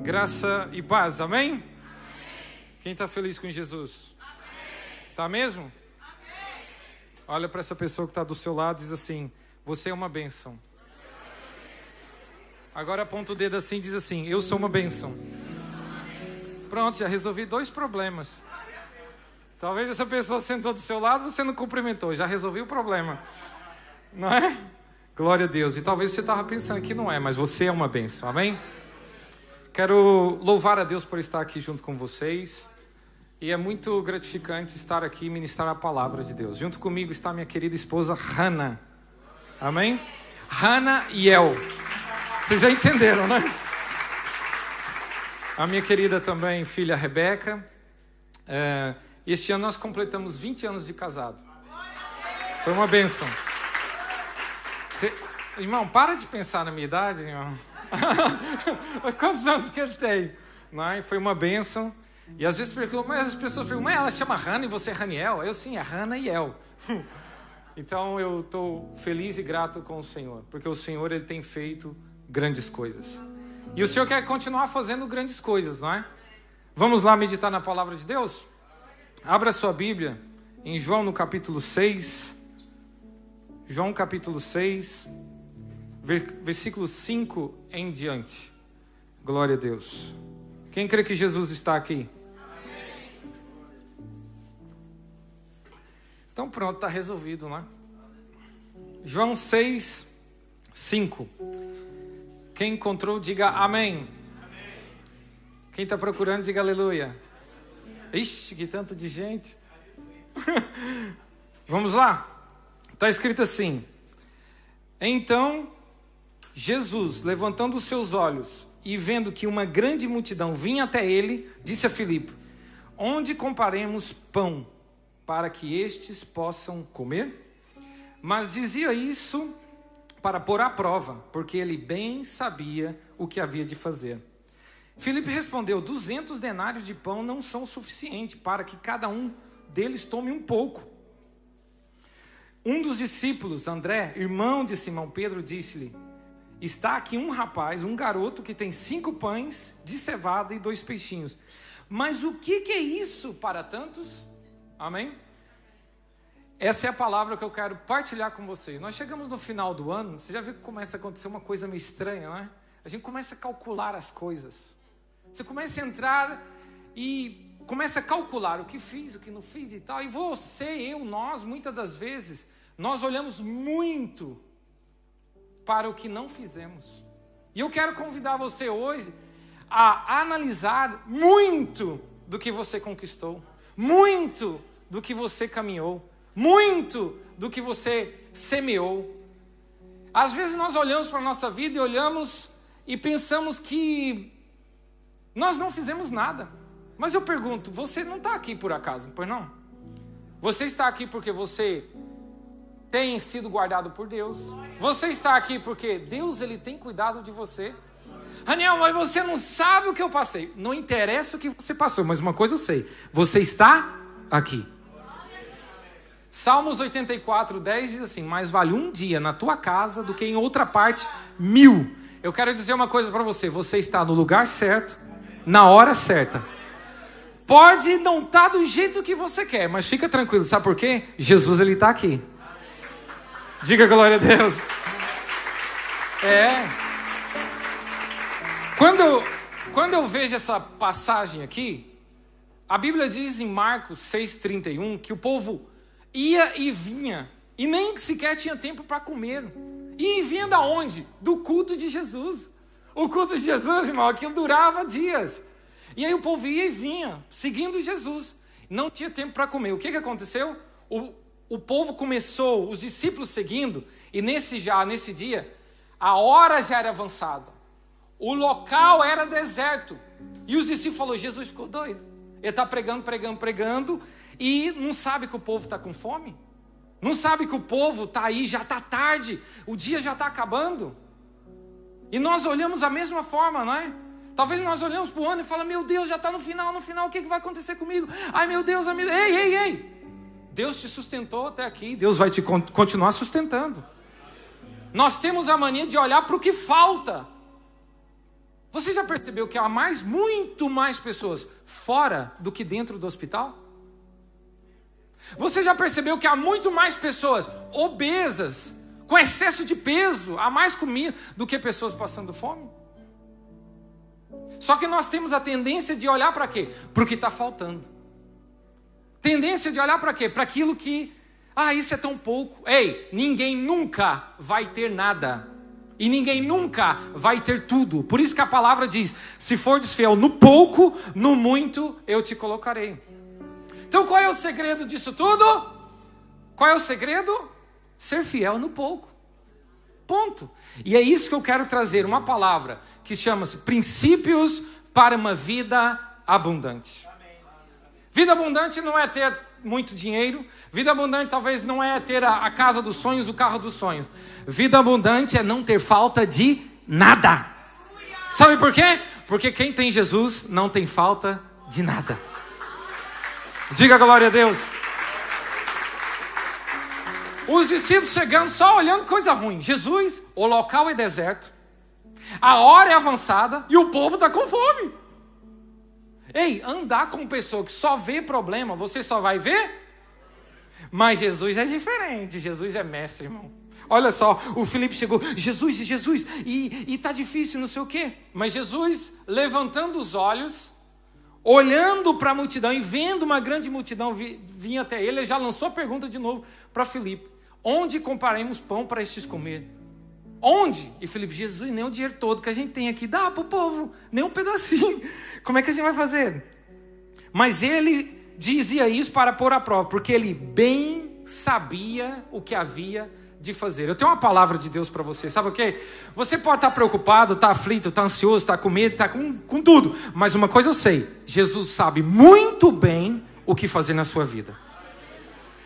Graça e paz, amém? Amém. Quem está feliz com Jesus? Amém. Tá mesmo? Amém. Olha para essa pessoa que está do seu lado e diz assim: você é uma bênção. Agora aponta o dedo assim e diz assim: eu sou uma bênção. Pronto, já resolvi 2 problemas. Talvez essa pessoa sentou do seu lado, você não cumprimentou, já resolvi o problema. Não é? Glória a Deus. E talvez você estava pensando que não é, mas você é uma bênção, amém? Quero louvar a Deus por estar aqui junto com vocês. E é muito gratificante estar aqui e ministrar a palavra de Deus. Junto comigo está minha querida esposa Hannah. Amém? Hannah e El. Vocês já entenderam, né? A minha querida também filha Rebeca. Este ano nós completamos 20 anos de casado. Foi uma bênção. Irmão, para de pensar na minha idade, irmão. Quantos anos que ele tem? Não é? Foi uma bênção. E às vezes as pessoas perguntam: mas ela chama Hannah e você é Raniel? Eu sim, é Hannah e El. Então eu estou feliz e grato com o Senhor, porque o Senhor ele tem feito grandes coisas. E o Senhor quer continuar fazendo grandes coisas, não é? Vamos lá meditar na palavra de Deus? Abra sua Bíblia em João no capítulo 6. João capítulo 6, versículo 5 em diante. Glória a Deus. Quem crê que Jesus está aqui? Amém. Então pronto, está resolvido, né? João 6, 5. Quem encontrou, diga amém. Amém. Quem está procurando, diga aleluia. Ixi, que tanto de gente. Vamos lá. Está escrito assim: então Jesus, levantando os seus olhos e vendo que uma grande multidão vinha até ele, disse a Filipe: onde compraremos pão para que estes possam comer? Mas dizia isso para pôr à prova, porque ele bem sabia o que havia de fazer. Filipe respondeu: 200 denários de pão não são suficientes para que cada um deles tome um pouco. Um dos discípulos, André, irmão de Simão Pedro, disse-lhe: está aqui um rapaz, um garoto que tem 5 pães de cevada e 2 peixinhos. Mas o que é isso para tantos? Amém? Essa é a palavra que eu quero partilhar com vocês. Nós chegamos no final do ano, você já viu que começa a acontecer uma coisa meio estranha, não é? A gente começa a calcular as coisas. Você começa a entrar e começa a calcular o que fiz, o que não fiz e tal. E você, eu, nós, muitas das vezes, nós olhamos muito para o que não fizemos. E eu quero convidar você hoje a analisar muito do que você conquistou, muito do que você caminhou, muito do que você semeou. Às vezes nós olhamos para a nossa vida e olhamos e pensamos que nós não fizemos nada. Mas eu pergunto, você não está aqui por acaso, pois não? Você está aqui porque você tem sido guardado por Deus. Você está aqui porque Deus ele tem cuidado de você. Raniel, mas você não sabe o que eu passei. Não interessa o que você passou, mas uma coisa eu sei: você está aqui. Salmos 84, 10 diz assim: mais vale um dia na tua casa do que em outra parte 1000. Eu quero dizer uma coisa para você: você está no lugar certo, na hora certa. Pode não estar do jeito que você quer, mas fica tranquilo, sabe por quê? Jesus ele está aqui. Diga glória a Deus. Quando eu vejo essa passagem aqui, a Bíblia diz em Marcos 6,31 que o povo ia e vinha, e nem sequer tinha tempo para comer. E vinha da onde? Do culto de Jesus. O culto de Jesus, irmão, aquilo durava dias. E aí o povo ia e vinha, seguindo Jesus. Não tinha tempo para comer. O que aconteceu? O povo começou, os discípulos seguindo, e nesse dia, a hora já era avançada. O local era deserto. E os discípulos falaram: Jesus ficou doido. Ele está pregando, e não sabe que o povo está com fome? Não sabe que o povo está aí, já está tarde, o dia já está acabando? E nós olhamos da mesma forma, não é? Talvez nós olhamos para o ano e falamos: meu Deus, já está no final, o que vai acontecer comigo? Ai meu Deus, ei! Deus te sustentou até aqui, Deus vai te continuar sustentando. Nós temos a mania de olhar para o que falta Você já percebeu que há muito mais pessoas fora do que dentro do hospital? Você já percebeu que há muito mais pessoas obesas, com excesso de peso, há mais comida do que pessoas passando fome? Só que nós temos a tendência de olhar para quê? Para o que está faltando. Tendência de olhar para quê? Para aquilo que, isso é tão pouco. Ei, ninguém nunca vai ter nada. E ninguém nunca vai ter tudo. Por isso que a palavra diz, se fordes fiel no pouco, no muito eu te colocarei. Então qual é o segredo disso tudo? Qual é o segredo? Ser fiel no pouco. Ponto. E é isso que eu quero trazer, uma palavra que chama-se princípios para uma vida abundante. Vida abundante não é ter muito dinheiro. Vida abundante talvez não é ter a casa dos sonhos, o carro dos sonhos. Vida abundante é não ter falta de nada. Sabe por quê? Porque quem tem Jesus não tem falta de nada. Diga glória a Deus. Os discípulos chegando só olhando coisa ruim. Jesus, o local é deserto, a hora é avançada e o povo está com fome. Ei, andar com pessoa que só vê problema, você só vai ver? Mas Jesus é diferente, Jesus é mestre, irmão. Olha só, o Filipe chegou, Jesus, e tá difícil, não sei o quê. Mas Jesus, levantando os olhos, olhando para a multidão e vendo uma grande multidão vir até ele já lançou a pergunta de novo para Filipe: onde compraremos pão para estes comer? Onde? E Filipe: Jesus, nem o dinheiro todo que a gente tem aqui dá para o povo, nem um pedacinho. Como é que a gente vai fazer? Mas ele dizia isso para pôr à prova, porque ele bem sabia o que havia de fazer. Eu tenho uma palavra de Deus para você, sabe o quê? Você pode estar preocupado, estar aflito, estar ansioso, estar com medo, estar com tudo, mas uma coisa eu sei: Jesus sabe muito bem o que fazer na sua vida.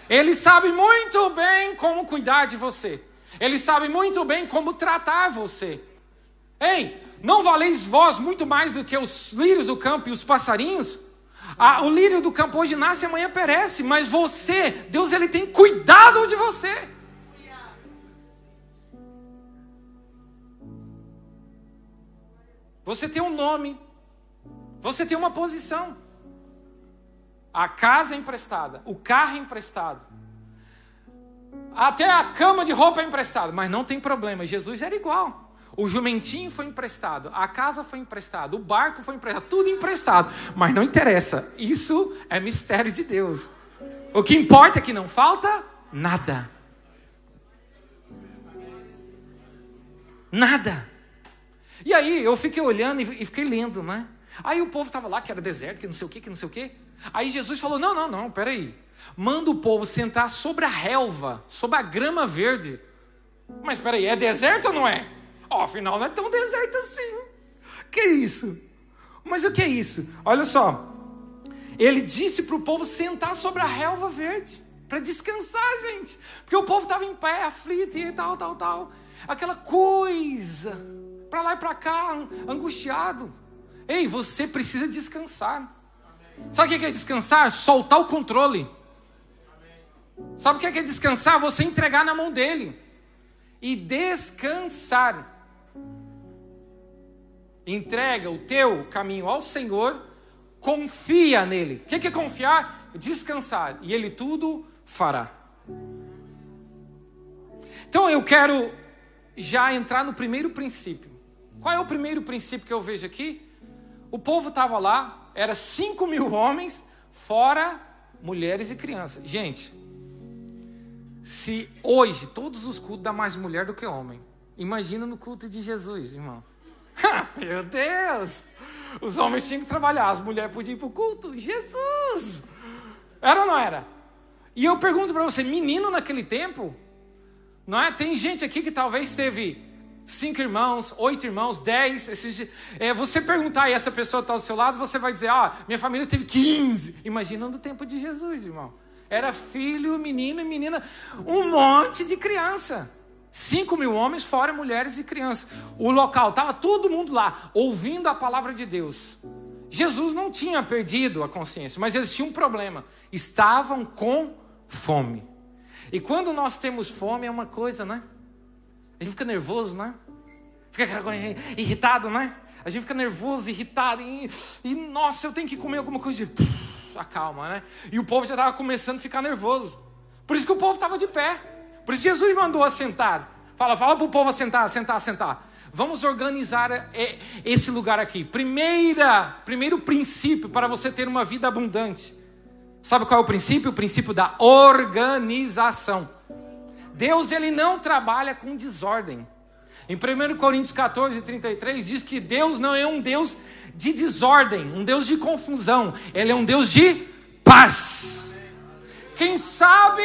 Ele sabe muito bem como cuidar de você. Ele sabe muito bem como tratar você. Ei, não valeis vós muito mais do que os lírios do campo e os passarinhos? O lírio do campo hoje nasce e amanhã perece, mas você, Deus, ele tem cuidado de você. Você tem um nome, você tem uma posição. A casa é emprestada, o carro é emprestado, até a cama de roupa é emprestada, mas não tem problema, Jesus era igual. O jumentinho foi emprestado, a casa foi emprestada, o barco foi emprestado, tudo emprestado, mas não interessa, isso é mistério de Deus. O que importa é que não falta nada. Nada. E aí eu fiquei olhando e fiquei lendo, né? Aí o povo estava lá, que era deserto, que não sei o quê. Aí Jesus falou: não, peraí. Manda o povo sentar sobre a relva, sobre a grama verde. Mas peraí, é deserto ou não é? Afinal não é tão deserto assim. Que isso? Mas o que é isso? Olha só. Ele disse para o povo sentar sobre a relva verde, para descansar, gente. Porque o povo estava em pé, aflito e tal. Aquela coisa, para lá e para cá, angustiado. Ei, você precisa descansar. Sabe o que é descansar? Soltar o controle. Sabe o que é descansar? Você entregar na mão dele e descansar. Entrega o teu caminho ao Senhor, confia nele. O que é confiar? Descansar, e ele tudo fará. Então eu quero já entrar no primeiro princípio. Qual é o primeiro princípio que eu vejo aqui? O povo estava lá, era 5.000 homens, fora mulheres e crianças. Gente, se hoje todos os cultos dá mais mulher do que homem, imagina no culto de Jesus, irmão. Meu Deus! Os homens tinham que trabalhar, as mulheres podiam ir para o culto. Jesus! Era ou não era? E eu pergunto para você, menino naquele tempo, não é? Tem gente aqui que talvez teve 5 irmãos, 8 irmãos, 10. Você perguntar e essa pessoa está ao seu lado, você vai dizer: minha família teve 15. Imagina no tempo de Jesus, irmão. Era filho, menino e menina, um monte de criança. 5.000 homens, fora mulheres e crianças. O local, estava todo mundo lá, ouvindo a palavra de Deus. Jesus não tinha perdido a consciência, mas eles tinham um problema. Estavam com fome. E quando nós temos fome é uma coisa, né? A gente fica nervoso, né? Fica irritado, né? A gente fica nervoso, irritado, e nossa, eu tenho que comer alguma coisa. Acalma, né? E o povo já estava começando a ficar nervoso. Por isso que o povo estava de pé. Por isso Jesus mandou assentar. Fala para o povo assentar, assentar, assentar. Vamos organizar esse lugar aqui. Primeiro princípio para você ter uma vida abundante. Sabe qual é o princípio? O princípio da organização. Deus, ele não trabalha com desordem. Em 1 Coríntios 14, 33, diz que Deus não é um Deus de desordem, um Deus de confusão. Ele é um Deus de paz. Quem sabe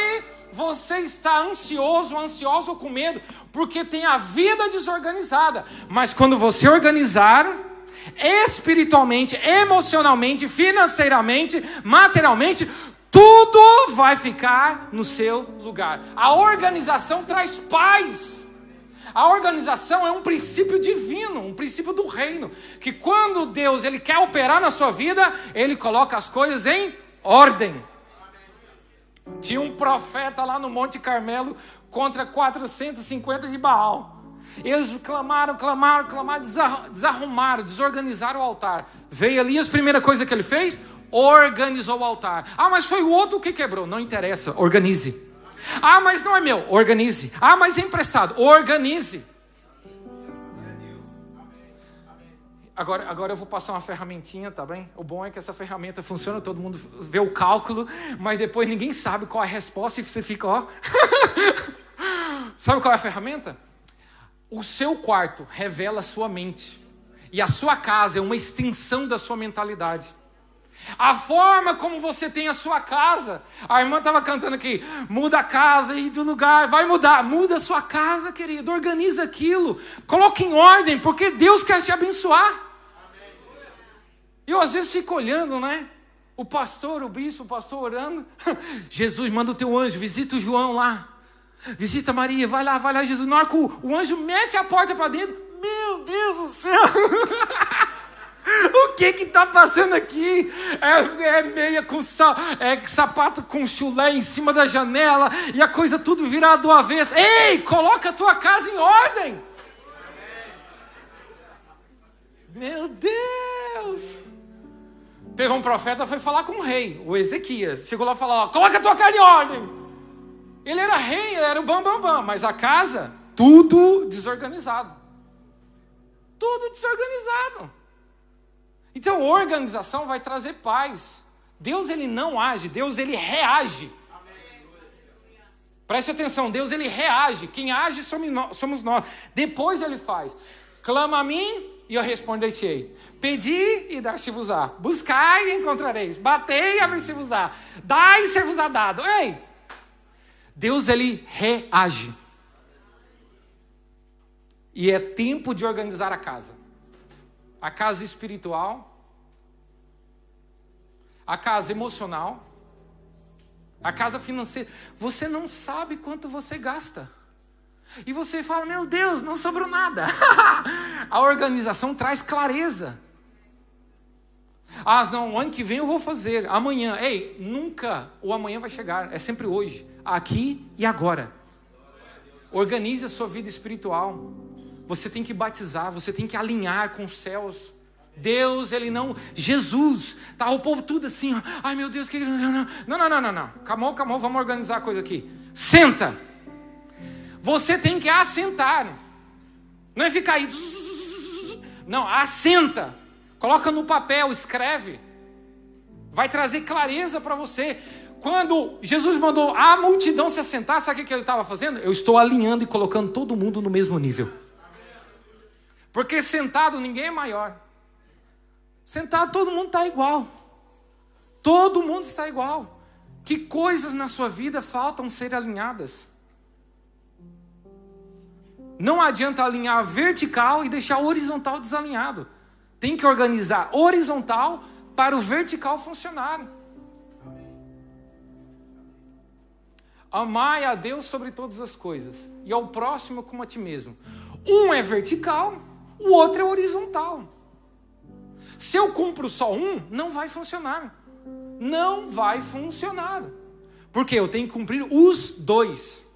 você está ansioso com medo, porque tem a vida desorganizada. Mas quando você organizar, espiritualmente, emocionalmente, financeiramente, materialmente, tudo vai ficar no seu lugar. A organização traz paz. A organização é um princípio divino, um princípio do reino, que quando Deus ele quer operar na sua vida, ele coloca as coisas em ordem. Tinha um profeta lá no Monte Carmelo contra 450 de Baal. Eles clamaram, desarrumaram, desorganizaram o altar. Veio ali, a primeira coisa que ele fez, organizou o altar. Ah, mas foi o outro que quebrou. Não interessa, organize. Ah, mas não é meu, organize. Ah, mas é emprestado, organize. Agora eu vou passar uma ferramentinha, tá bem? O bom é que essa ferramenta funciona, todo mundo vê o cálculo, mas depois ninguém sabe qual é a resposta e você fica, ó. Sabe qual é a ferramenta? O seu quarto revela a sua mente. E a sua casa é uma extensão da sua mentalidade. A forma como você tem a sua casa. A irmã estava cantando aqui, muda a casa e do lugar, vai mudar. Muda a sua casa, querido, organiza aquilo. Coloque em ordem, porque Deus quer te abençoar. Eu às vezes fico olhando, né? O pastor, o bispo, o pastor orando. Jesus, manda o teu anjo, visita o João lá. Visita Maria, vai lá, Jesus. Na hora que o anjo mete a porta para dentro, meu Deus do céu. O que está passando aqui? É meia com sapato com chulé em cima da janela e a coisa tudo virada do avesso. Ei, coloca a tua casa em ordem. Meu Deus. Teve um profeta, foi falar com o rei, o Ezequias. Chegou lá e falou, ó, coloca a tua casa em ordem. Ele era rei, ele era o bam, mas a casa, tudo desorganizado. Tudo desorganizado. Então, organização vai trazer paz. Deus, ele não age, Deus, ele reage. Preste atenção, Deus, ele reage. Quem age somos nós. Depois ele faz. Clama a mim e eu responderei. Pedi e dar-se-vos-á. Buscai e encontrareis. Batei e abrir-se-vos-á. Dai e ser-vos-á dado. Ei! Deus, ele reage. E é tempo de organizar a casa. A casa espiritual, a casa emocional, a casa financeira. Você não sabe quanto você gasta. E você fala, meu Deus, não sobrou nada. A organização traz clareza. Ah, não, o ano que vem eu vou fazer, amanhã. Ei, nunca o amanhã vai chegar, é sempre hoje, aqui e agora. Organize a sua vida espiritual. Você tem que batizar, você tem que alinhar com os céus. Deus, ele não... Jesus, tá o povo tudo assim, ó. Ai meu Deus, que... Não. Calma, vamos organizar a coisa aqui. Senta. Você tem que assentar. Não é ficar aí. Não, assenta. Coloca no papel, escreve. Vai trazer clareza para você. Quando Jesus mandou a multidão se assentar, sabe o que ele estava fazendo? Eu estou alinhando e colocando todo mundo no mesmo nível. Porque sentado ninguém é maior. Sentado todo mundo está igual. Todo mundo está igual. Que coisas na sua vida faltam ser alinhadas? Não adianta alinhar vertical e deixar horizontal desalinhado. Tem que organizar horizontal para o vertical funcionar. Amai a Deus sobre todas as coisas e ao próximo como a ti mesmo. Um é vertical, o outro é horizontal. Se eu cumpro só um, não vai funcionar. Não vai funcionar. Porque eu tenho que cumprir os dois.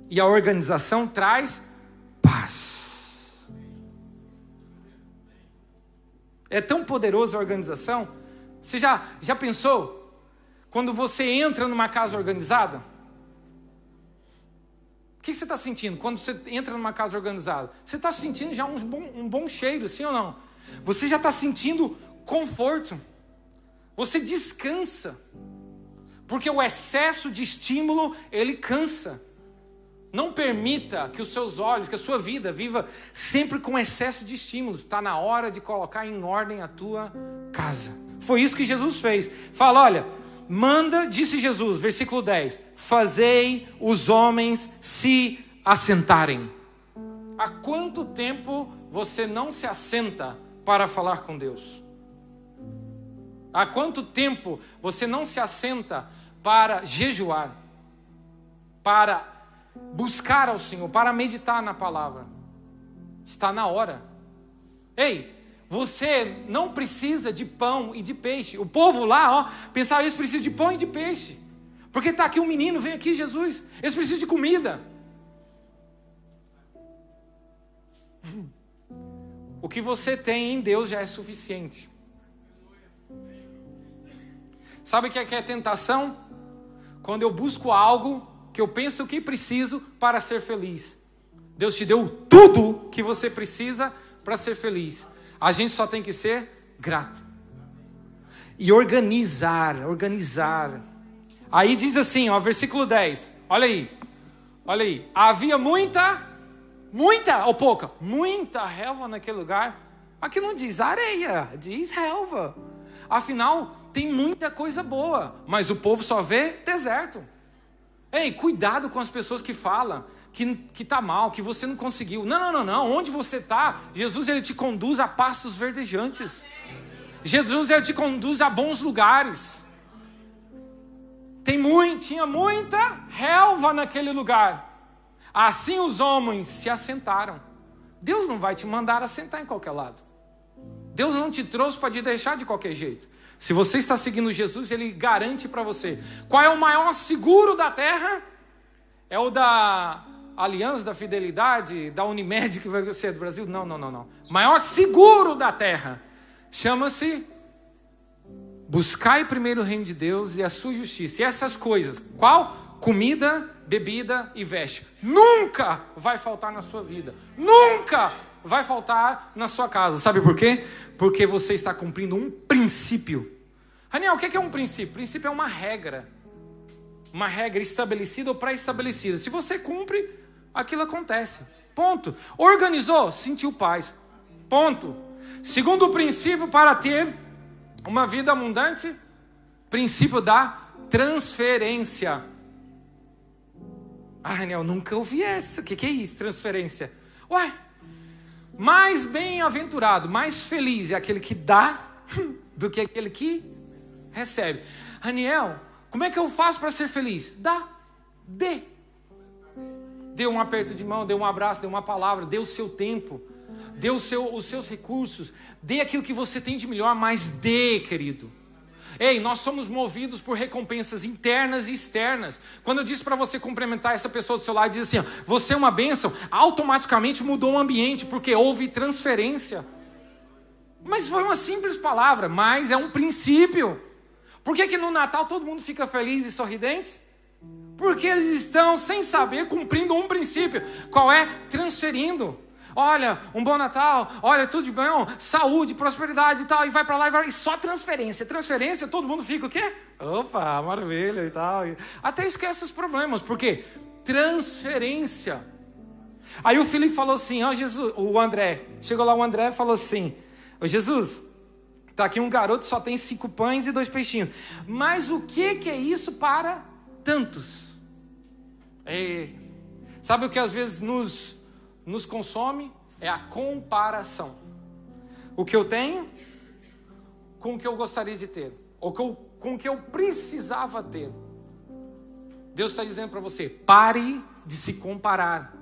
E a organização traz paz. É tão poderosa a organização. Você já pensou? Quando você entra numa casa organizada, o que você está sentindo quando você entra numa casa organizada? Você está sentindo já um bom cheiro, sim ou não? Você já está sentindo conforto. Você descansa. Porque o excesso de estímulo, ele cansa. Não permita que os seus olhos, que a sua vida viva sempre com excesso de estímulos. Está na hora de colocar em ordem a tua casa. Foi isso que Jesus fez. Fala, olha, manda, disse Jesus, versículo 10, fazei os homens se assentarem. Há quanto tempo você não se assenta para falar com Deus? Há quanto tempo você não se assenta para jejuar, para buscar ao Senhor, para meditar na palavra? Está na hora. Ei, você não precisa de pão e de peixe. O povo lá, pensava, eles precisam de pão e de peixe. Porque está aqui um menino, vem aqui Jesus. Eles precisam de comida. O que você tem em Deus já é suficiente. Sabe o que é tentação? Quando eu busco algo que eu penso que preciso para ser feliz. Deus te deu tudo que você precisa para ser feliz. A gente só tem que ser grato. E organizar. Aí diz assim, versículo 10. Olha aí. Havia muita ou pouca? Muita relva naquele lugar. Aqui não diz areia, diz relva. Afinal, tem muita coisa boa, mas o povo só vê deserto. Ei, cuidado com as pessoas que falam que está mal, que você não conseguiu. Não. Onde você está, Jesus ele te conduz a pastos verdejantes. Jesus ele te conduz a bons lugares. Tinha muita relva naquele lugar. Assim os homens se assentaram. Deus não vai te mandar assentar em qualquer lado. Deus não te trouxe para te deixar de qualquer jeito. Se você está seguindo Jesus, ele garante para você. Qual é o maior seguro da terra? É o da Aliança, da Fidelidade, da Unimed, que vai ser do Brasil? Não. Maior seguro da terra chama-se buscai primeiro o reino de Deus e a sua justiça. E essas coisas, qual? Comida, bebida e veste. Nunca vai faltar na sua vida. Nunca vai faltar na sua casa. Sabe por quê? Porque você está cumprindo um princípio. Raniel, o que é um princípio? Princípio é uma regra. Uma regra estabelecida ou pré-estabelecida. Se você cumpre, aquilo acontece. Ponto. Organizou? Sentiu paz. Ponto. Segundo princípio para ter uma vida abundante, princípio da transferência. Raniel, nunca ouvi essa. O que é isso, transferência? Mais bem-aventurado, mais feliz é aquele que dá do que aquele que recebe. Raniel, como é que eu faço para ser feliz? Dê. Dê um aperto de mão, dê um abraço, dê uma palavra, dê o seu tempo, dê os seus recursos, dê aquilo que você tem de melhor, mas dê, querido. Ei, nós somos movidos por recompensas internas e externas. Quando eu disse para você cumprimentar essa pessoa do seu lado, diz assim, você é uma bênção, automaticamente mudou o ambiente, porque houve transferência. Mas foi uma simples palavra, mas é um princípio. Por que no Natal todo mundo fica feliz e sorridente? Porque eles estão, sem saber, cumprindo um princípio. Qual é? Transferindo. Olha, um bom Natal, olha, tudo de bom, saúde, prosperidade e tal, e vai para lá, e só transferência. Transferência, todo mundo fica o quê? Opa, maravilha e tal. Até esquece os problemas, por quê? Transferência. Aí o Felipe falou assim, Jesus, o André, chegou lá o André e falou assim, Jesus, tá aqui um garoto que só tem 5 pães e 2 peixinhos, mas o que é isso para tantos? Sabe o que às vezes nos consome? É a comparação. O que eu tenho com o que eu gostaria de ter, ou com o que eu precisava ter. Deus está dizendo para você, pare de se comparar.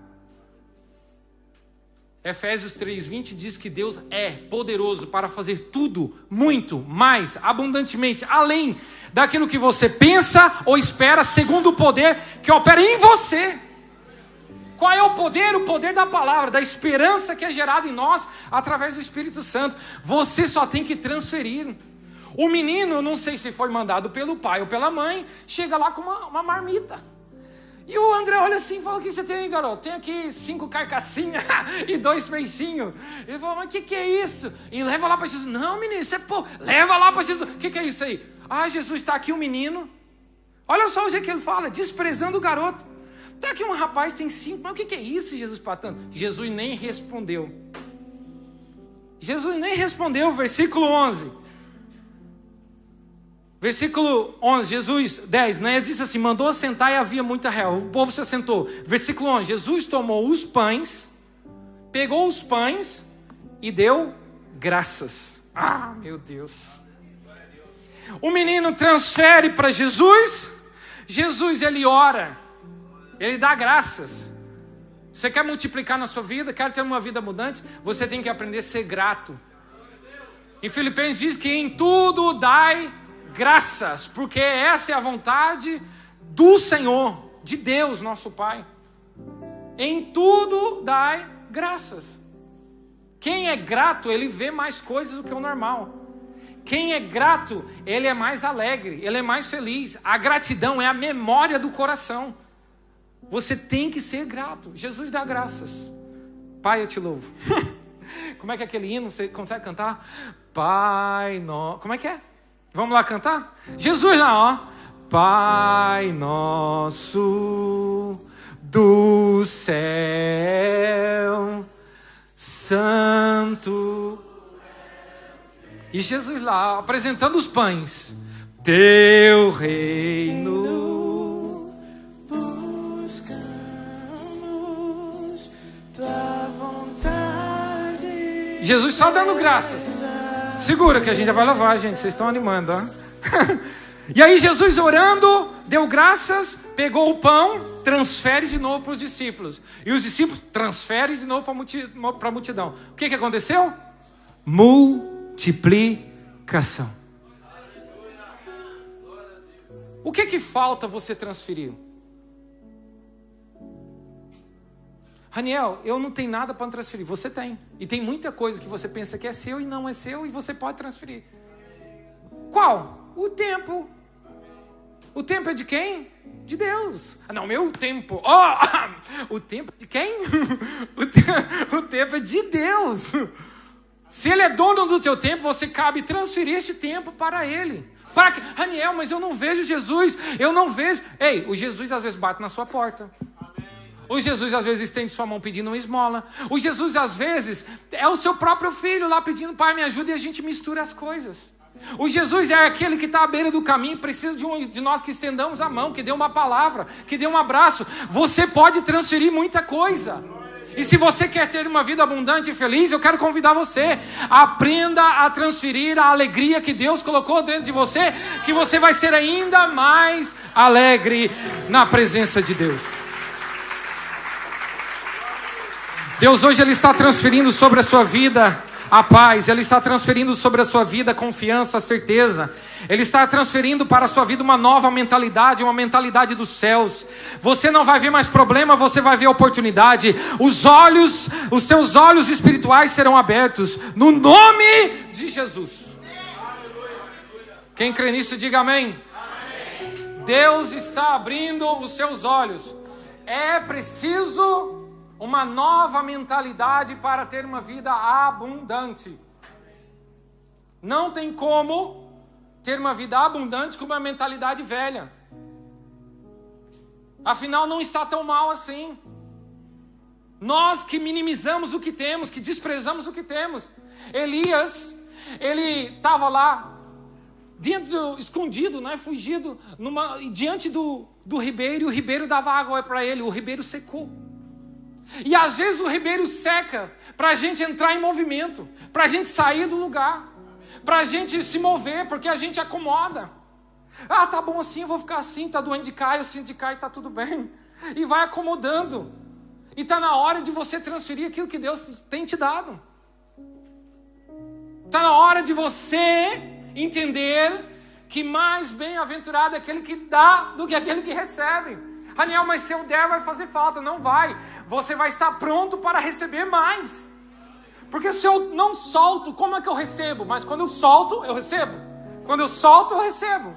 Efésios 3:20 diz que Deus é poderoso para fazer tudo, muito, mais, abundantemente, além daquilo que você pensa ou espera, segundo o poder que opera em você. Qual é o poder? O poder da palavra, da esperança que é gerada em nós através do Espírito Santo. Você só tem que transferir. O menino, não sei se foi mandado pelo pai ou pela mãe, chega lá com uma marmita. E o André olha assim e fala: o que você tem aí, garoto? Tem aqui 5 carcassinhas e 2 peixinhos. Ele fala: mas o que é isso? E leva lá para Jesus. Não, menino, isso é pouco. Leva lá para Jesus. O que é isso aí? Ah, Jesus, está aqui um menino. Olha só o jeito que ele fala, desprezando o garoto. Está aqui um rapaz, tem 5. Mas o que é isso, Jesus, para tanto? Jesus nem respondeu. Jesus nem respondeu, versículo 11. Versículo 11, Jesus, 10, né? Ele disse assim: mandou assentar e havia muita real. O povo se assentou. Versículo 11, Jesus tomou os pães, pegou os pães e deu graças. Ah, meu Deus. O menino transfere para Jesus. Jesus, ele ora, ele dá graças. Você quer multiplicar na sua vida, quer ter uma vida abundante, você tem que aprender a ser grato. Em Filipenses diz que em tudo dai graças, porque essa é a vontade do Senhor, de Deus, nosso Pai. Em tudo dai graças. Quem é grato, ele vê mais coisas do que o normal. Quem é grato, ele é mais alegre, ele é mais feliz. A gratidão é a memória do coração. Você tem que ser grato. Jesus dá graças. Pai, eu te louvo. Como é que é aquele hino? Você consegue cantar? Pai nosso. Como é que é? Vamos lá cantar? Jesus lá, ó. Pai nosso do céu, santo. E Jesus lá, apresentando os pães. Teu reino, buscamos tua vontade. Jesus só dando graças. Segura que a gente já vai lavar, gente. Vocês estão animando, ó. E aí Jesus orando, deu graças, pegou o pão, transfere de novo para os discípulos. E os discípulos transferem de novo para a multidão. O que aconteceu? Multiplicação. O que falta você transferir? Raniel, eu não tenho nada para transferir. Você tem. E tem muita coisa que você pensa que é seu e não é seu, e você pode transferir. Qual? O tempo. O tempo é de quem? De Deus. Não, meu tempo. Oh! O tempo é de quem? O tempo é de Deus. Se Ele é dono do teu tempo, você cabe transferir este tempo para Ele. Para que... Raniel, mas eu não vejo Jesus. Eu não vejo. Ei, o Jesus às vezes bate na sua porta. O Jesus às vezes estende sua mão pedindo uma esmola. O Jesus às vezes é o seu próprio filho lá pedindo: Pai, me ajuda, e a gente mistura as coisas. O Jesus é aquele que está à beira do caminho, precisa de nós que estendamos a mão, que dê uma palavra, que dê um abraço. Você pode transferir muita coisa. E se você quer ter uma vida abundante e feliz, eu quero convidar você: aprenda a transferir a alegria que Deus colocou dentro de você, que você vai ser ainda mais alegre na presença de Deus. Deus hoje Ele está transferindo sobre a sua vida a paz, Ele está transferindo sobre a sua vida a confiança, a certeza. Ele está transferindo para a sua vida uma nova mentalidade, uma mentalidade dos céus. Você não vai ver mais problema, você vai ver oportunidade. Os teus olhos espirituais serão abertos no nome de Jesus. Quem crê nisso, diga amém. Deus está abrindo os seus olhos. É preciso uma nova mentalidade para ter uma vida abundante. Não tem como ter uma vida abundante com uma mentalidade velha. Afinal, não está tão mal assim. Nós que minimizamos o que temos, que desprezamos o que temos. Elias, ele estava lá, escondido, né, fugido, diante do ribeiro, e o ribeiro dava água para ele, o ribeiro secou. E às vezes o ribeiro seca para a gente entrar em movimento, para a gente sair do lugar, para a gente se mover, porque a gente acomoda. Ah, tá bom assim, eu vou ficar assim, tá doendo de cá, eu sinto de cá e tá tudo bem. E vai acomodando. E está na hora de você transferir aquilo que Deus tem te dado. Está na hora de você entender que mais bem-aventurado é aquele que dá do que aquele que recebe. Raniel, mas se eu der vai fazer falta. Não vai. Você vai estar pronto para receber mais. Porque se eu não solto, como é que eu recebo? Mas quando eu solto, eu recebo. Quando eu solto, eu recebo.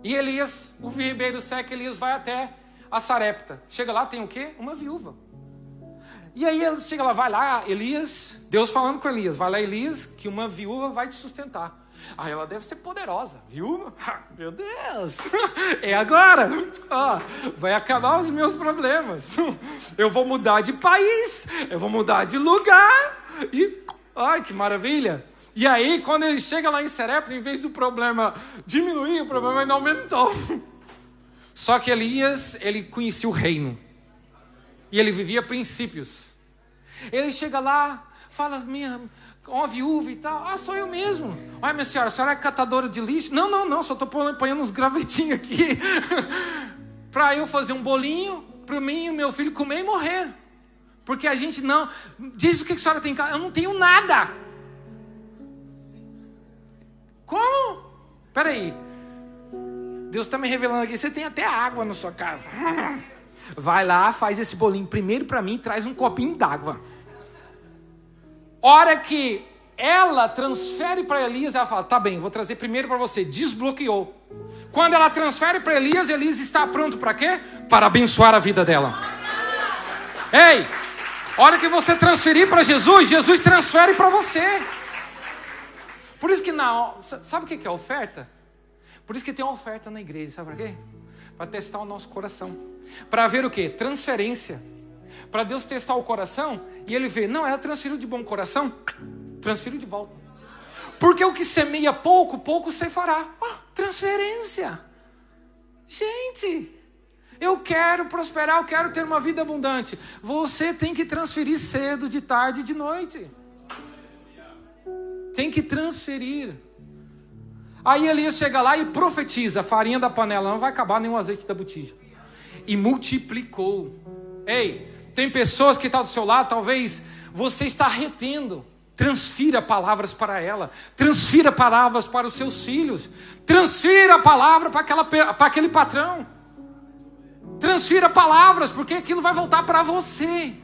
E Elias, o ribeiro seca, Elias vai até a Sarepta. Chega lá, tem o quê? Uma viúva. E aí ele chega lá, vai lá, Elias, Deus falando com Elias, vai lá Elias, que uma viúva vai te sustentar. Ah, ela deve ser poderosa, viúva? Meu Deus, é agora, vai acabar os meus problemas. Eu vou mudar de país, eu vou mudar de lugar, e, ai que maravilha. E aí quando ele chega lá em Sarepta, em vez do problema diminuir, o problema ainda aumentou. Só que Elias, ele conhecia o reino. E ele vivia princípios. Ele chega lá, fala, uma viúva e tal. Ah, sou eu mesmo. Ai, minha senhora, a senhora é catadora de lixo? Não, só estou ponhando uns gravetinhos aqui. Para eu fazer um bolinho, para mim e meu filho comer e morrer. Porque a gente não... Diz o que a senhora tem em casa. Eu não tenho nada. Como? Peraí. Deus está me revelando aqui, você tem até água na sua casa. Vai lá, faz esse bolinho primeiro para mim e traz um copinho d'água. Hora que ela transfere para Elias, ela fala, tá bem, vou trazer primeiro para você. Desbloqueou. Quando ela transfere para Elias, Elias está pronto para quê? Para abençoar a vida dela. Ei, hora que você transferir para Jesus, Jesus transfere para você. Por isso que sabe o que é oferta? Por isso que tem uma oferta na igreja, sabe por quê? Para testar o nosso coração. Para ver o quê? Transferência. Para Deus testar o coração e Ele vê, não, ela transferiu de bom coração, transferiu de volta. Porque o que semeia pouco, pouco se fará. Transferência. Gente, eu quero prosperar, eu quero ter uma vida abundante. Você tem que transferir cedo, de tarde e de noite. Tem que transferir. Aí Elias chega lá e profetiza, a farinha da panela não vai acabar, nem o azeite da botija. E multiplicou. Ei, tem pessoas que estão do seu lado, talvez você está retendo. Transfira palavras para ela. Transfira palavras para os seus filhos. Transfira a palavra para aquele patrão. Transfira palavras, porque aquilo vai voltar para você.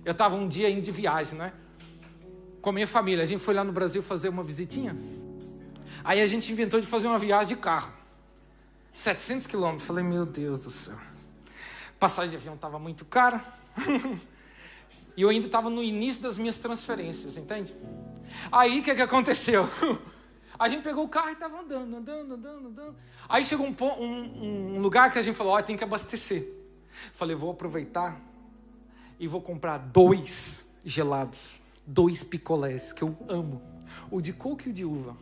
Eu estava um dia indo de viagem, né? Com a minha família. A gente foi lá no Brasil fazer uma visitinha. Aí a gente inventou de fazer uma viagem de carro. 700 quilômetros. Falei, meu Deus do céu. Passagem de avião estava muito cara. E eu ainda estava no início das minhas transferências, entende? Aí o que aconteceu? A gente pegou o carro e estava andando. Aí chegou um lugar que a gente falou, tem que abastecer. Falei, vou aproveitar e vou comprar 2 gelados. 2 picolés, que eu amo. O de coco e o de uva.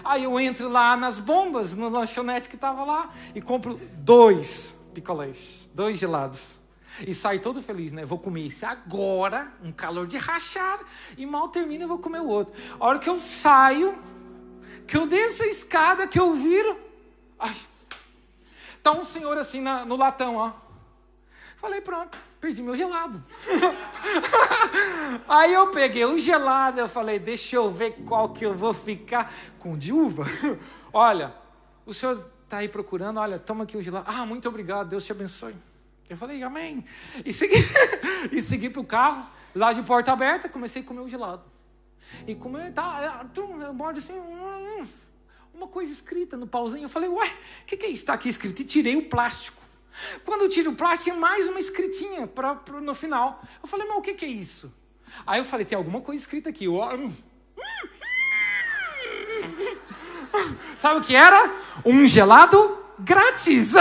Aí eu entro lá nas bombas, no lanchonete que estava lá, e compro 2 picolés, 2 gelados. E saio todo feliz, né? Vou comer esse agora, um calor de rachar, e mal termina eu vou comer o outro. A hora que eu saio, que eu desço a escada, que eu viro, tá um senhor assim no latão, ó. Falei, pronto, perdi meu gelado. Aí eu peguei o gelado, eu falei, deixa eu ver qual que eu vou ficar com de uva. Olha, o senhor está aí procurando, olha, toma aqui o gelado. Ah, muito obrigado, Deus te abençoe. Eu falei, amém. E segui para o carro, lá de porta aberta, comecei a comer o gelado. E comer, eu mordo assim, uma coisa escrita no pauzinho. Eu falei, ué, o que é isso? Está aqui escrito. E tirei o plástico. Quando eu tiro o plástico, tinha mais uma escritinha no final. Eu falei, mas o que é isso? Aí eu falei, tem alguma coisa escrita aqui. Sabe o que era? Um gelado grátis.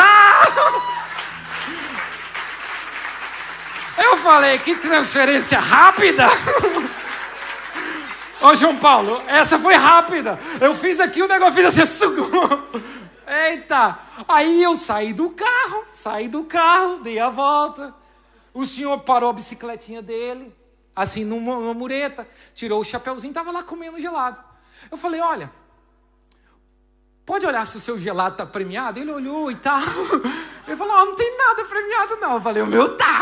Eu falei, que transferência rápida. Ô João Paulo, essa foi rápida. Eu fiz aqui o negócio, fiz assim. Eita! Aí eu saí do carro, dei a volta. O senhor parou a bicicletinha dele, assim, numa mureta, tirou o chapeuzinho, estava lá comendo gelado. Eu falei, olha, pode olhar se o seu gelado está premiado? Ele olhou e tal. Ele falou, não tem nada premiado não. Eu falei, o meu tá.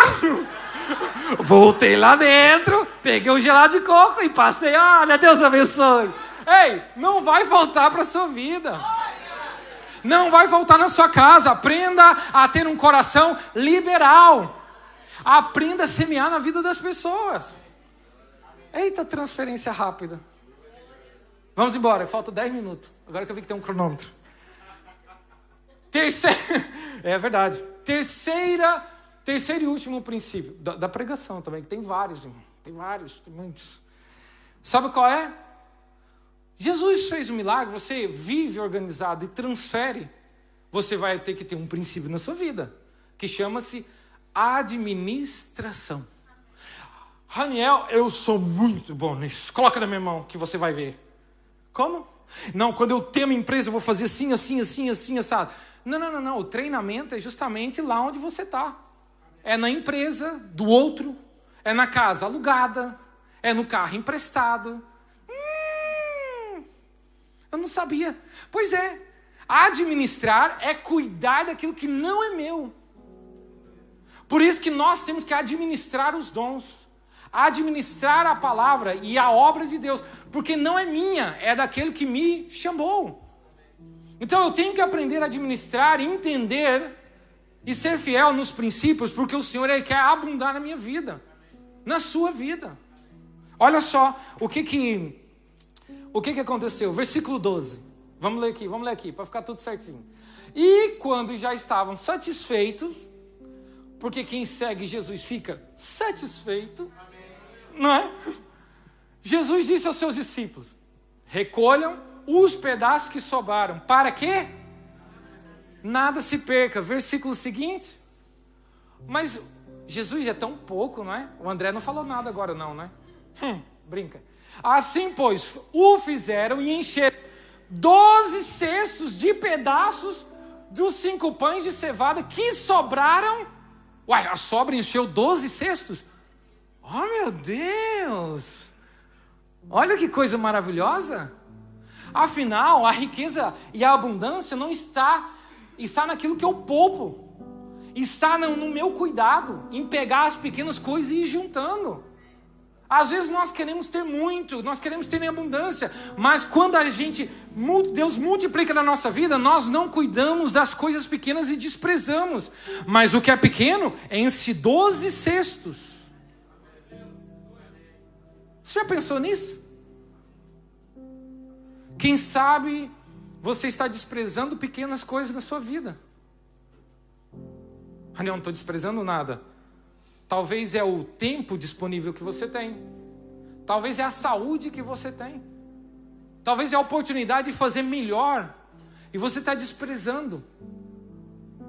Voltei lá dentro, peguei o gelado de coco e passei, olha, Deus abençoe. Ei, não vai faltar para a sua vida. Não vai faltar na sua casa. Aprenda a ter um coração liberal. Aprenda a semear na vida das pessoas. Eita, transferência rápida. Vamos embora, falta 10 minutos. Agora que eu vi que tem um cronômetro. É verdade. Terceiro e último princípio. Da pregação também, que tem vários, irmão. Tem muitos. Sabe qual é? Jesus fez um milagre, você vive organizado e transfere. Você vai ter que ter um princípio na sua vida, que chama-se administração. Raniel, eu sou muito bom nisso. Coloca na minha mão que você vai ver. Como? Não, quando eu tenho uma empresa eu vou fazer assim, assado. Não. O treinamento é justamente lá onde você está. É na empresa do outro, é na casa alugada, é no carro emprestado. Eu não sabia. Pois é, administrar é cuidar daquilo que não é meu. Por isso que nós temos que administrar os dons, administrar a palavra e a obra de Deus, porque não é minha, é daquele que me chamou. Então eu tenho que aprender a administrar, entender e ser fiel nos princípios, porque o Senhor Ele quer abundar na minha vida, na sua vida. Olha só o que aconteceu, versículo 12. Vamos ler aqui, para ficar tudo certinho. E quando já estavam satisfeitos, porque quem segue Jesus fica satisfeito, não é? Jesus disse aos seus discípulos: recolham os pedaços que sobraram, para que nada se perca. Versículo seguinte. Mas Jesus é tão pouco, não é? O André não falou nada agora não, né? Brinca. Assim, pois, o fizeram e encheram 12 cestos de pedaços dos 5 pães de cevada que sobraram. Uai, a sobra encheu 12 cestos? Oh, meu Deus! Olha que coisa maravilhosa! Afinal, a riqueza e a abundância não está naquilo que eu poupo. Está no meu cuidado, em pegar as pequenas coisas e ir juntando. Às vezes nós queremos ter muito, nós queremos ter em abundância, mas quando Deus multiplica na nossa vida, nós não cuidamos das coisas pequenas e desprezamos. Mas o que é pequeno enche 12 cestos. Você já pensou nisso? Quem sabe você está desprezando pequenas coisas na sua vida. Eu não estou desprezando nada. Talvez é o tempo disponível que você tem. Talvez é a saúde que você tem. Talvez é a oportunidade de fazer melhor. E você está desprezando.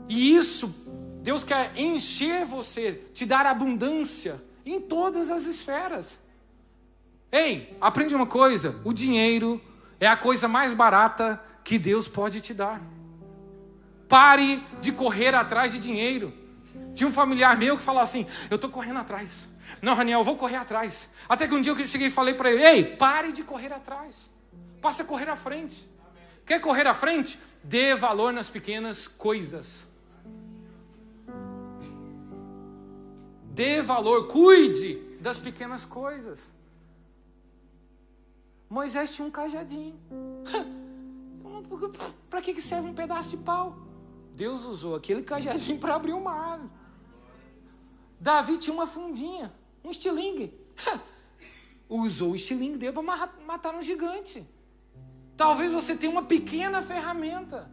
E isso, Deus quer encher você, te dar abundância em todas as esferas. Ei, aprende uma coisa. O dinheiro é a coisa mais barata que Deus pode te dar. Pare de correr atrás de dinheiro. Tinha um familiar meu que falava assim: eu estou correndo atrás. Não, Raniel, eu vou correr atrás. Até que um dia eu cheguei e falei para ele: ei, pare de correr atrás. Passa a correr à frente. Quer correr à frente? Dê valor nas pequenas coisas. Dê valor, cuide das pequenas coisas. Moisés tinha um cajadinho. Para que serve um pedaço de pau? Deus usou aquele cajadinho para abrir o mar. Davi tinha uma fundinha, um estilingue. Usou o estilingue dele para matar um gigante. Talvez você tenha uma pequena ferramenta,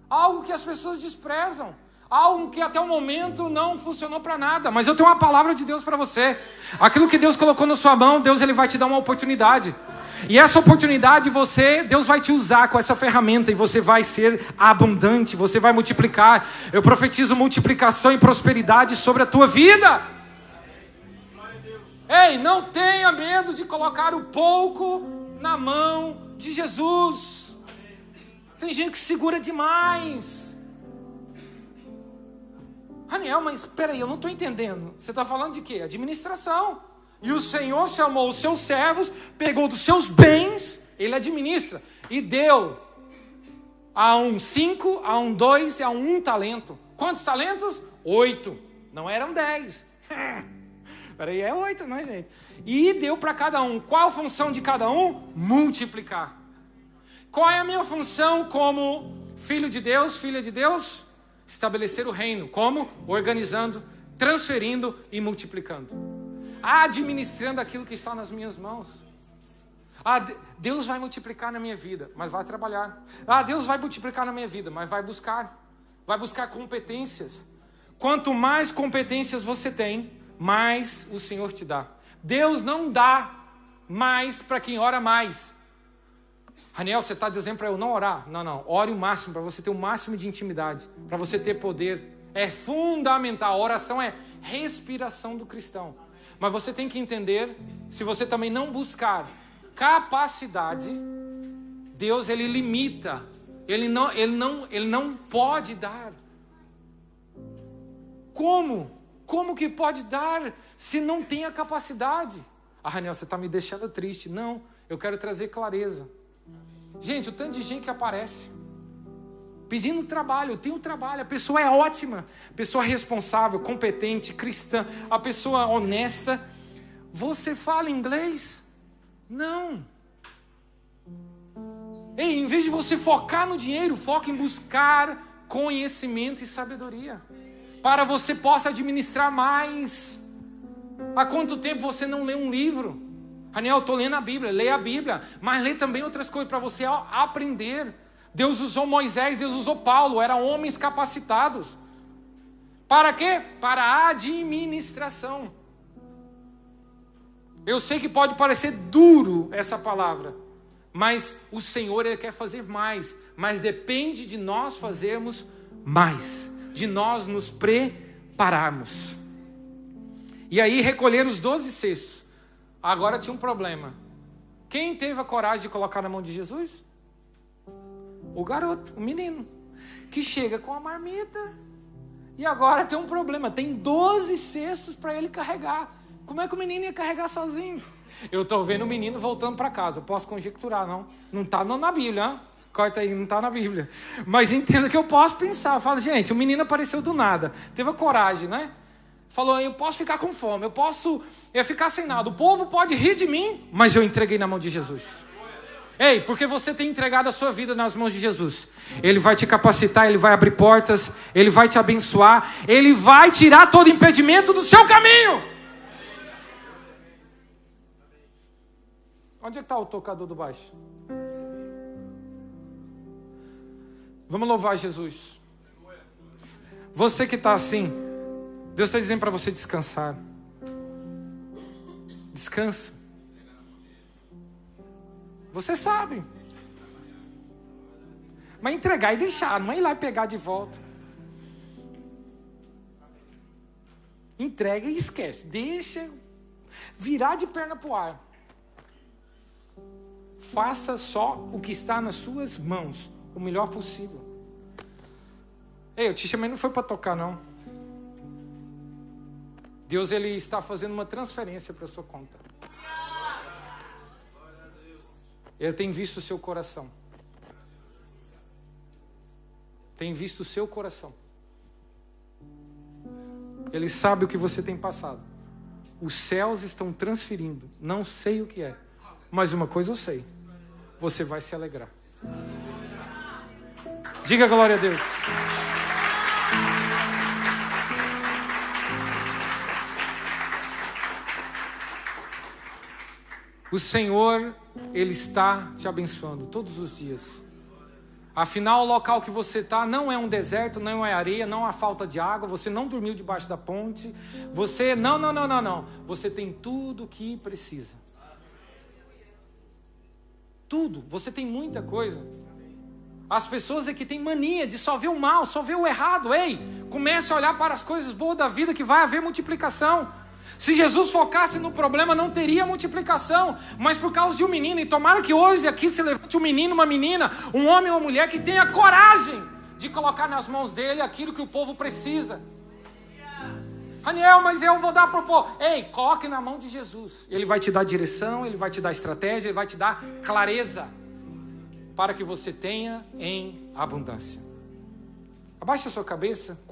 algo que as pessoas desprezam, algo que até o momento não funcionou para nada, mas eu tenho uma palavra de Deus para você. Aquilo que Deus colocou na sua mão, Deus ele vai te dar uma oportunidade. E essa oportunidade Deus vai te usar com essa ferramenta e você vai ser abundante, você vai multiplicar. Eu profetizo multiplicação e prosperidade sobre a tua vida. Ei, não tenha medo de colocar o pouco na mão de Jesus. Tem gente que segura demais. Raniel, mas espera aí, eu não estou entendendo. Você está falando de quê? Administração. E o Senhor chamou os seus servos, pegou dos seus bens, ele administra, e deu a um 5, a um 2 e a um talento. Quantos talentos? 8. Não eram 10. Peraí, é 8, não é, gente? E deu para cada um. Qual a função de cada um? Multiplicar. Qual é a minha função como filho de Deus, filha de Deus? Estabelecer o reino. Como? Organizando, transferindo e multiplicando. Administrando aquilo que está nas minhas mãos. Deus vai multiplicar na minha vida, mas vai trabalhar. Deus vai multiplicar na minha vida, mas vai buscar. Vai buscar competências. Quanto mais competências você tem, mais o Senhor te dá. Deus não dá mais para quem ora mais. Raniel, você está dizendo para eu não orar? Não. Ore o máximo, para você ter o máximo de intimidade, para você ter poder. É fundamental. A oração é respiração do cristão. Mas você tem que entender, se você também não buscar capacidade, Deus, ele limita. Ele não pode dar. Como? Como que pode dar se não tem a capacidade? Raniel, você está me deixando triste. Não, eu quero trazer clareza. Gente, o tanto de gente que aparece pedindo trabalho, eu tenho trabalho, a pessoa é ótima, pessoa responsável, competente, cristã, a pessoa honesta. Você fala inglês? Não. Ei, em vez de você focar no dinheiro, foca em buscar conhecimento e sabedoria, para você possa administrar mais. Há quanto tempo você não lê um livro? Raniel, eu estou lendo a Bíblia, leia a Bíblia, mas lê também outras coisas para você aprender. Deus usou Moisés, Deus usou Paulo, eram homens capacitados. Para quê? Para a administração. Eu sei que pode parecer duro essa palavra, mas o Senhor, ele quer fazer mais, mas depende de nós fazermos mais, de nós nos prepararmos. E aí recolher os 12 cestos. Agora tinha um problema. Quem teve a coragem de colocar na mão de Jesus? O garoto, o menino, que chega com a marmita. E agora tem um problema. Tem 12 cestos para ele carregar. Como é que o menino ia carregar sozinho? Eu estou vendo o menino voltando para casa. Eu posso conjecturar, não? Não está na Bíblia, hein? Corta aí, não está na Bíblia. Mas entenda que eu posso pensar. Eu falo, gente, o menino apareceu do nada. Teve a coragem, né? Falou, eu posso ficar com fome, eu posso ficar sem nada. O povo pode rir de mim, mas eu entreguei na mão de Jesus. Ei, porque você tem entregado a sua vida nas mãos de Jesus. Ele vai te capacitar, ele vai abrir portas, ele vai te abençoar, ele vai tirar todo impedimento do seu caminho. Onde é que está o tocador do baixo? Vamos louvar Jesus. Você que está assim, Deus está dizendo para você descansar. Descansa. Você sabe. Mas entregar e deixar, não é ir lá e pegar de volta. Entrega e esquece. Deixa virar de perna para o ar. Faça só o que está nas suas mãos, o melhor possível. Ei, eu te chamei não foi para tocar, não. Deus, ele está fazendo uma transferência para a sua conta. Ele tem visto o seu coração. Tem visto o seu coração. Ele sabe o que você tem passado. Os céus estão transferindo. Não sei o que é. Mas uma coisa eu sei. Você vai se alegrar. Diga glória a Deus. O Senhor, ele está te abençoando todos os dias. Afinal, o local que você está não é um deserto, não é areia, não há falta de água, você não dormiu debaixo da ponte, você, não. Você tem tudo o que precisa. Tudo, você tem muita coisa. As pessoas é que têm mania de só ver o mal, só ver o errado. Ei, comece a olhar para as coisas boas da vida, que vai haver multiplicação. Se Jesus focasse no problema, não teria multiplicação. Mas por causa de um menino, e tomara que hoje aqui se levante um menino, uma menina, um homem ou uma mulher que tenha coragem de colocar nas mãos dele aquilo que o povo precisa. Raniel, mas eu vou dar para o povo. Ei, coloque na mão de Jesus. Ele vai te dar direção, ele vai te dar estratégia, ele vai te dar clareza, para que você tenha em abundância. Abaixe a sua cabeça.